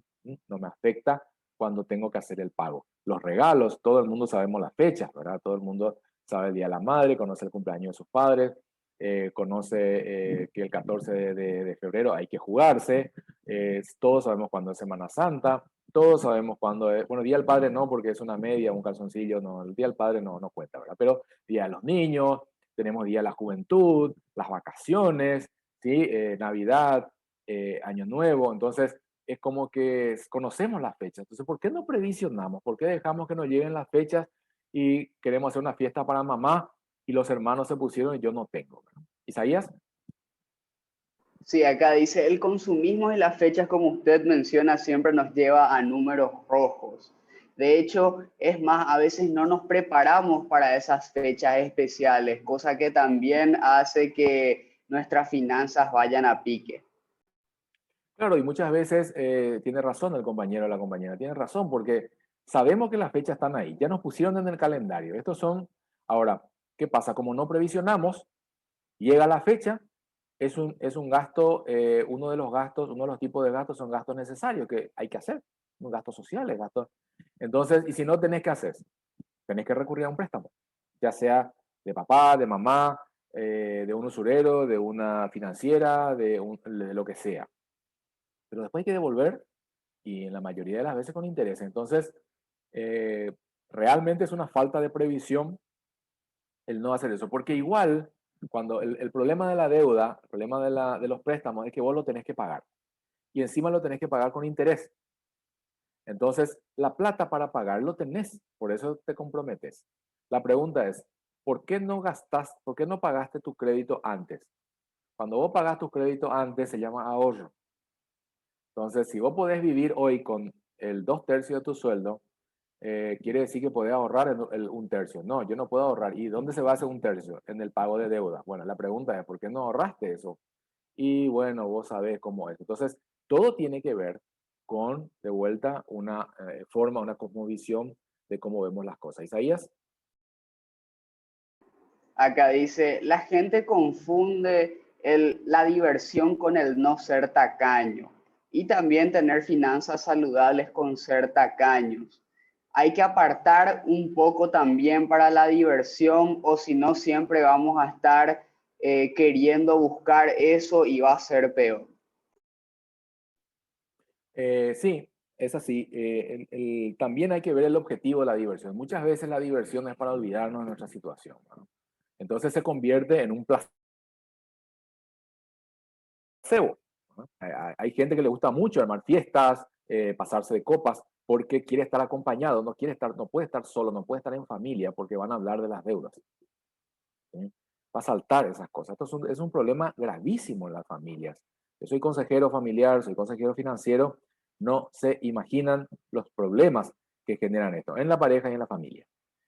No me afecta cuando tengo que hacer el pago. Los regalos, todo el mundo sabemos las fechas, ¿verdad? Todo el mundo sabe el Día de la Madre, conoce el cumpleaños de sus padres, conoce que el 14 de febrero hay que jugarse, todos sabemos cuándo es Semana Santa, todos sabemos cuándo es, bueno, Día del Padre no, porque es una media, un calzoncillo, no, el Día del Padre no cuenta, ¿verdad? Pero Día de los Niños, tenemos Día de la Juventud, las vacaciones, ¿sí? Navidad, Año Nuevo, entonces es como que conocemos las fechas. Entonces, ¿por qué no previsionamos? ¿Por qué dejamos que nos lleguen las fechas y queremos hacer una fiesta para mamá y los hermanos se pusieron y yo no tengo? ¿Verdad? Isaías. Sí, acá dice, el consumismo de las fechas, como usted menciona, siempre nos lleva a números rojos. De hecho, es más, a veces no nos preparamos para esas fechas especiales, cosa que también hace que nuestras finanzas vayan a pique. Claro, y muchas veces tiene razón el compañero o la compañera, tiene razón, porque Sabemos que las fechas están ahí, ya nos pusieron en el calendario. Estos son, ahora, ¿qué pasa? Como no previsionamos, llega la fecha, es un gasto, uno de los gastos, uno de los tipos de gastos son gastos necesarios que hay que hacer, un gastos sociales, gastos. Entonces, y si no tenés que hacer, tenés que recurrir a un préstamo, ya sea de papá, de mamá, de un usurero, de una financiera, de lo que sea. Pero después hay que devolver y en la mayoría de las veces con interés. Entonces, eh, realmente es una falta de previsión el no hacer eso, porque igual, cuando el problema de la deuda, el problema de los préstamos es que vos lo tenés que pagar y encima lo tenés que pagar con interés. Entonces, la plata para pagar lo tenés, por eso te comprometes. La pregunta es, ¿por qué no gastas, por qué no pagaste tu crédito antes? Cuando vos pagas tu crédito antes se llama ahorro. Entonces, si vos podés vivir hoy con el 2/3 de tu sueldo, quiere decir que podés ahorrar un tercio. No, yo no puedo ahorrar. ¿Y dónde se va a hacer un tercio? En el pago de deuda. Bueno, la pregunta es, ¿por qué no ahorraste eso? Y bueno, vos sabés cómo es. Entonces, todo tiene que ver con, de vuelta, una forma, una cosmovisión de cómo vemos las cosas. Isaías. Acá dice, la gente confunde la diversión con el no ser tacaño y también tener finanzas saludables con ser tacaños. Hay que apartar un poco también para la diversión o si no siempre vamos a estar queriendo buscar eso y va a ser peor. Sí, es así. También hay que ver el objetivo de la diversión. Muchas veces la diversión es para olvidarnos de nuestra situación, ¿no? Entonces se convierte en un placebo, ¿no? Hay gente que le gusta mucho armar fiestas, pasarse de copas, porque quiere estar acompañado, no quiere estar, no puede estar solo, no puede estar en familia, porque van a hablar de las deudas, ¿sí? Va a saltar esas cosas. Esto es un problema gravísimo en las familias. Yo soy consejero familiar, soy consejero financiero, no se imaginan los problemas que generan esto en la pareja y en la familia.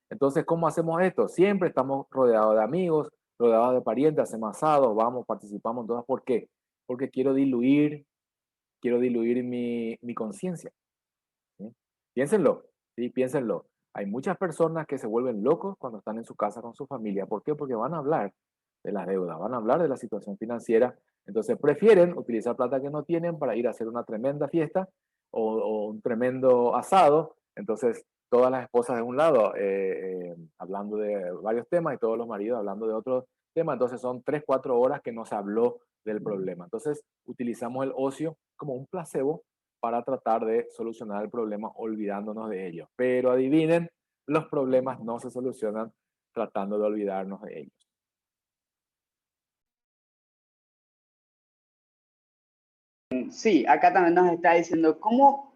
Entonces, ¿cómo hacemos esto? Siempre estamos rodeados de amigos, rodeados de parientes, hacemos asados, vamos, participamos en todas. ¿Por qué? Porque quiero diluir mi conciencia, ¿sí? Piénsenlo, ¿sí? Piénsenlo. Hay muchas personas que se vuelven locos cuando están en su casa con su familia. ¿Por qué? Porque van a hablar de las deudas, van a hablar de la situación financiera. Entonces prefieren utilizar plata que no tienen para ir a hacer una tremenda fiesta o un tremendo asado. Entonces todas las esposas de un lado hablando de varios temas y todos los maridos hablando de otros temas. Entonces son 3, 4 horas que no se habló del problema. Entonces utilizamos el ocio como un placebo para tratar de solucionar el problema olvidándonos de ellos. Pero adivinen, los problemas no se solucionan tratando de olvidarnos de ellos. Sí, acá también nos está diciendo cómo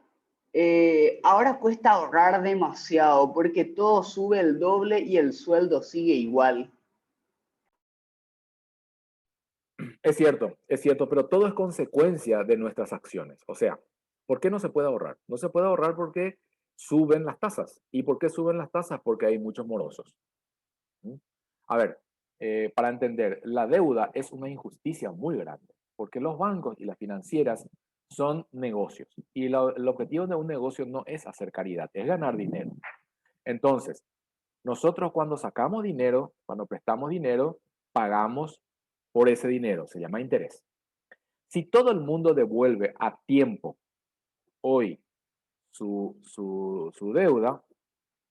ahora cuesta ahorrar demasiado porque todo sube el doble y el sueldo sigue igual. Es cierto, pero todo es consecuencia de nuestras acciones. O sea, ¿por qué no se puede ahorrar? No se puede ahorrar porque suben las tasas. ¿Y por qué suben las tasas? Porque hay muchos morosos. ¿Mm? A ver, para entender, la deuda es una injusticia muy grande, porque los bancos y las financieras son negocios. Y el objetivo de un negocio no es hacer caridad, es ganar dinero. Entonces, nosotros cuando sacamos dinero, cuando prestamos dinero, pagamos por ese dinero, se llama interés. Si todo el mundo devuelve a tiempo hoy su deuda,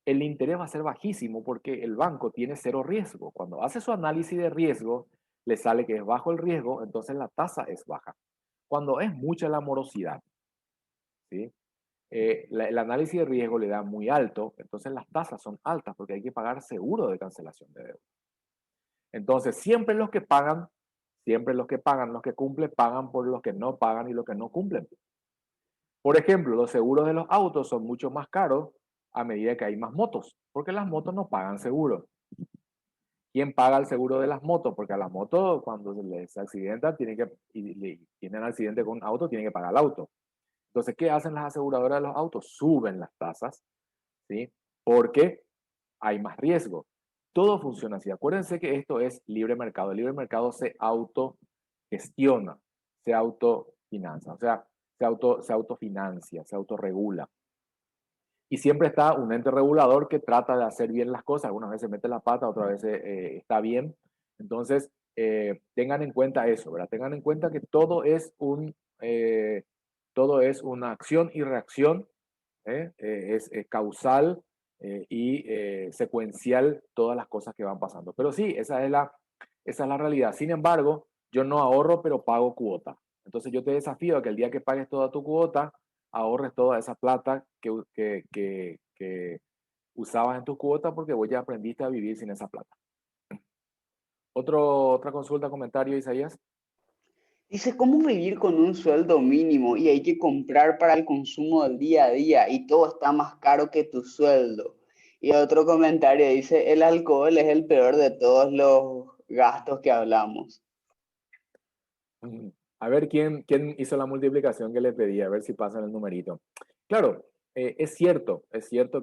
el interés va a ser bajísimo porque el banco tiene cero riesgo. Cuando hace su análisis de riesgo, le sale que es bajo el riesgo, entonces la tasa es baja. Cuando es mucha la morosidad, ¿sí? El análisis de riesgo le da muy alto, entonces las tasas son altas porque hay que pagar seguro de cancelación de deuda. Entonces, siempre los que pagan, los que cumplen, pagan por los que no pagan y los que no cumplen. Por ejemplo, los seguros de los autos son mucho más caros a medida que hay más motos, porque las motos no pagan seguro. ¿Quién paga el seguro de las motos? Porque a las motos, cuando se les accidenta, tienen accidente con un auto, tienen que pagar el auto. Entonces, ¿qué hacen las aseguradoras de los autos? Suben las tasas, ¿sí? Porque hay más riesgo. Todo funciona así. Acuérdense que esto es libre mercado. El libre mercado se autogestiona, se autofinanza, o sea, se autofinancia, se autorregula. Y siempre está un ente regulador que trata de hacer bien las cosas. Algunas veces mete la pata, otras veces está bien. Entonces, tengan en cuenta eso, ¿verdad? Tengan en cuenta que todo es una acción y reacción, es causal y secuencial todas las cosas que van pasando. Pero sí, esa es la realidad. Sin embargo, yo no ahorro, pero pago cuota. Entonces yo te desafío a que el día que pagues toda tu cuota, ahorres toda esa plata que usabas en tu cuota porque vos ya aprendiste a vivir sin esa plata. Otra consulta, comentario, Isaías. Dice, ¿cómo vivir con un sueldo mínimo y hay que comprar para el consumo del día a día y todo está más caro que tu sueldo? Y otro comentario dice, el alcohol es el peor de todos los gastos que hablamos. A ver quién hizo la multiplicación que le pedí, a ver si pasa el numerito. Claro, es cierto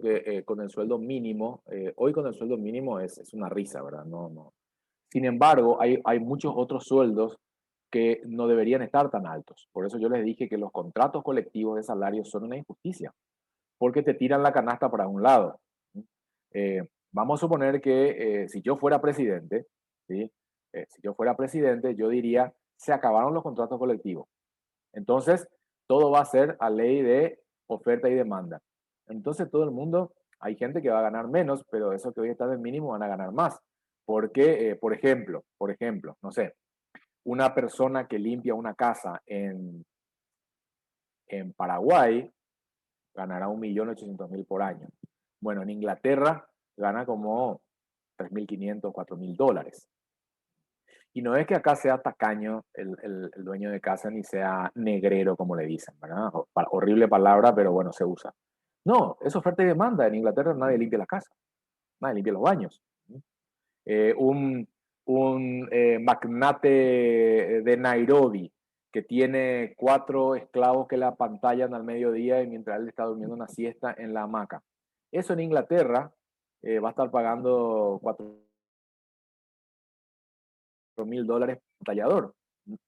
que con el sueldo mínimo, hoy con el sueldo mínimo es una risa, ¿verdad? No, no. Sin embargo, hay muchos otros sueldos que no deberían estar tan altos. Por eso yo les dije que los contratos colectivos de salarios son una injusticia, porque te tiran la canasta para un lado. Vamos a suponer que si yo fuera presidente, ¿sí? Si yo fuera presidente, yo diría, se acabaron los contratos colectivos. Entonces, todo va a ser a ley de oferta y demanda. Entonces, todo el mundo, hay gente que va a ganar menos, pero esos que hoy están en mínimo van a ganar más. Porque, por ejemplo, no sé, una persona que limpia una casa en Paraguay ganará 1.800.000 por año. Bueno, en Inglaterra gana como 3.500, $4.000. Y no es que acá sea tacaño el dueño de casa ni sea negrero, como le dicen, ¿verdad? Horrible palabra, pero bueno, se usa. No, es oferta y demanda. En Inglaterra nadie limpia la casa, nadie limpia los baños. Un magnate de Nairobi que tiene 4 esclavos que le apantallan al mediodía y mientras él está durmiendo una siesta en la hamaca. Eso en Inglaterra va a estar pagando $4.000 tallador,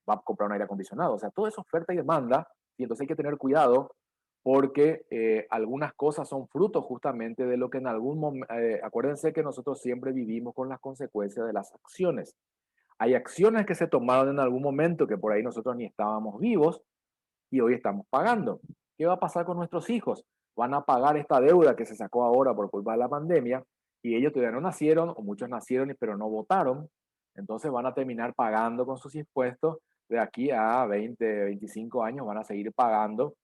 va a comprar un aire acondicionado. O sea, todo es oferta y demanda, y entonces hay que tener cuidado porque algunas cosas son fruto justamente de lo que en algún momento, acuérdense que nosotros siempre vivimos con las consecuencias de las acciones. Hay acciones que se tomaron en algún momento que por ahí nosotros ni estábamos vivos y hoy estamos pagando. ¿Qué va a pasar con nuestros hijos? Van a pagar esta deuda que se sacó ahora por culpa de la pandemia y ellos todavía no nacieron o muchos nacieron pero no votaron. Entonces van a terminar pagando con sus impuestos de aquí a 20, 25 años, van a seguir pagando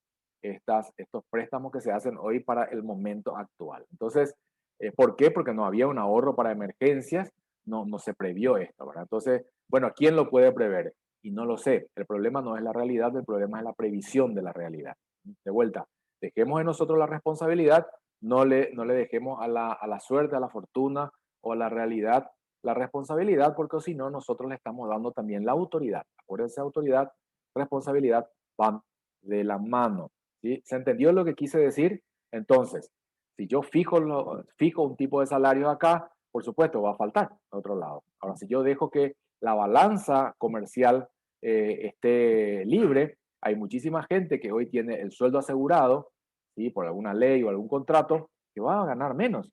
estos préstamos que se hacen hoy para el momento actual. Entonces, ¿por qué? Porque no había un ahorro para emergencias, no se previó esto, ¿verdad? Entonces, bueno, ¿quién lo puede prever? Y no lo sé. El problema no es la realidad, el problema es la previsión de la realidad. De vuelta, dejemos en nosotros la responsabilidad, no le dejemos a la suerte, a la fortuna o a la realidad la responsabilidad, porque si no, nosotros le estamos dando también la autoridad. Acuérdense, autoridad, responsabilidad van de la mano. ¿Sí? ¿Se entendió lo que quise decir? Entonces, si yo fijo un tipo de salario acá, por supuesto, va a faltar a otro lado. Ahora, si yo dejo que la balanza comercial esté libre, hay muchísima gente que hoy tiene el sueldo asegurado, ¿sí? Por alguna ley o algún contrato, que va a ganar menos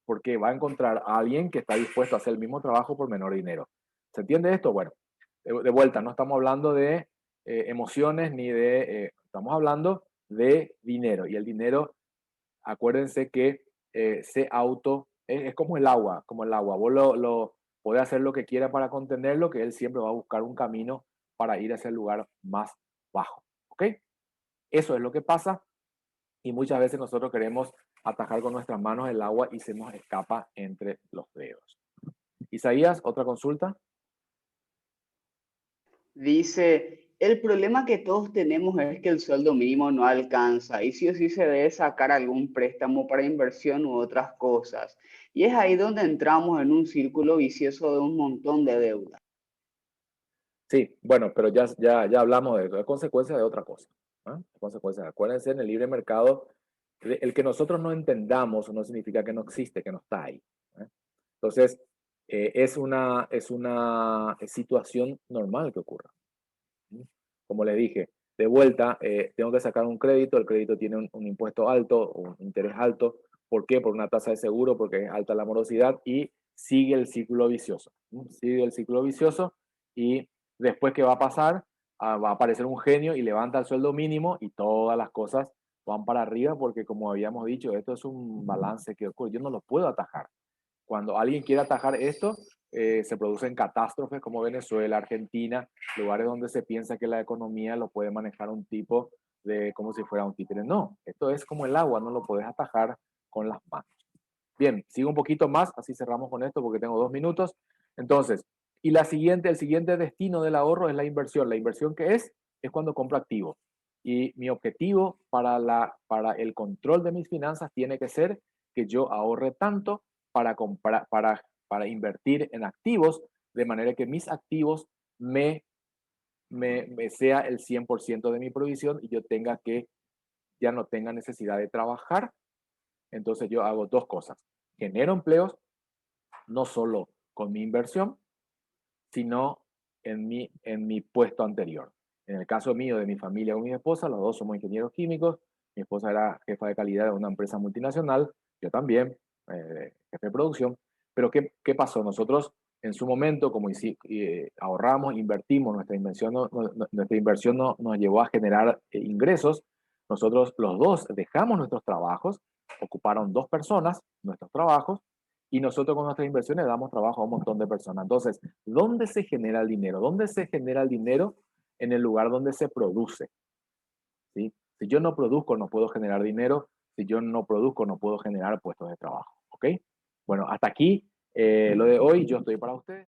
porque va a encontrar a alguien que está dispuesto a hacer el mismo trabajo por menor dinero. ¿Se entiende esto? Bueno, de vuelta, no estamos hablando de emociones ni estamos hablando de dinero. Y el dinero, acuérdense que es como el agua, como el agua. Vos podés hacer lo que quiera para contenerlo, que él siempre va a buscar un camino para ir a ese lugar más bajo. ¿Ok? Eso es lo que pasa y muchas veces nosotros queremos atajar con nuestras manos el agua y se nos escapa entre los dedos. Isaías, otra consulta. Dice, el problema que todos tenemos es que el sueldo mínimo no alcanza y sí o sí se debe sacar algún préstamo para inversión u otras cosas. Y es ahí donde entramos en un círculo vicioso de un montón de deuda. Sí, bueno, pero ya hablamos de eso, es consecuencia de otra cosa. ¿Ah? Consecuencia. Acuérdense, en el libre mercado, el que nosotros no entendamos no significa que no existe, que no está ahí. ¿Eh? Entonces, es una situación normal que ocurra. ¿Sí? Como le dije, de vuelta, tengo que sacar un crédito, el crédito tiene un impuesto alto, un interés alto. ¿Por qué? Por una tasa de seguro, porque es alta la morosidad y sigue el círculo vicioso. Sigue el ciclo vicioso y después, ¿qué va a pasar? Va a aparecer un genio y levanta el sueldo mínimo y todas las cosas van para arriba porque, como habíamos dicho, esto es un balance que ocurre. Yo no lo puedo atajar. Cuando alguien quiere atajar esto, se producen catástrofes como Venezuela, Argentina, lugares donde se piensa que la economía lo puede manejar un tipo de como si fuera un títere. No, esto es como el agua, no lo puedes atajar con las manos. Bien, sigo un poquito más, así cerramos con esto porque tengo 2 minutos. Entonces, y el siguiente destino del ahorro es la inversión. ¿La inversión qué es? Es cuando compro activos. Y mi objetivo para el control de mis finanzas tiene que ser que yo ahorre tanto para, comprar, para invertir en activos, de manera que mis activos me sea el 100% de mi provisión y yo tenga que, ya no tenga necesidad de trabajar. Entonces yo hago 2 cosas. Genero empleos, no solo con mi inversión, sino en mi puesto anterior. En el caso mío, de mi familia con mi esposa, los dos somos ingenieros químicos. Mi esposa era jefa de calidad de una empresa multinacional, yo también, jefe de producción. Pero ¿qué pasó? Nosotros en su momento, como ahorramos, invertimos, nuestra inversión nos llevó a generar ingresos. Nosotros los dos dejamos nuestros trabajos, ocuparon 2 personas nuestros trabajos, y nosotros con nuestras inversiones damos trabajo a un montón de personas. Entonces, ¿dónde se genera el dinero? ¿Dónde se genera el dinero? En el lugar donde se produce. ¿Sí? Si yo no produzco, no puedo generar dinero. Si yo no produzco, no puedo generar puestos de trabajo. ¿Ok? Bueno, hasta aquí lo de hoy. Yo estoy para ustedes.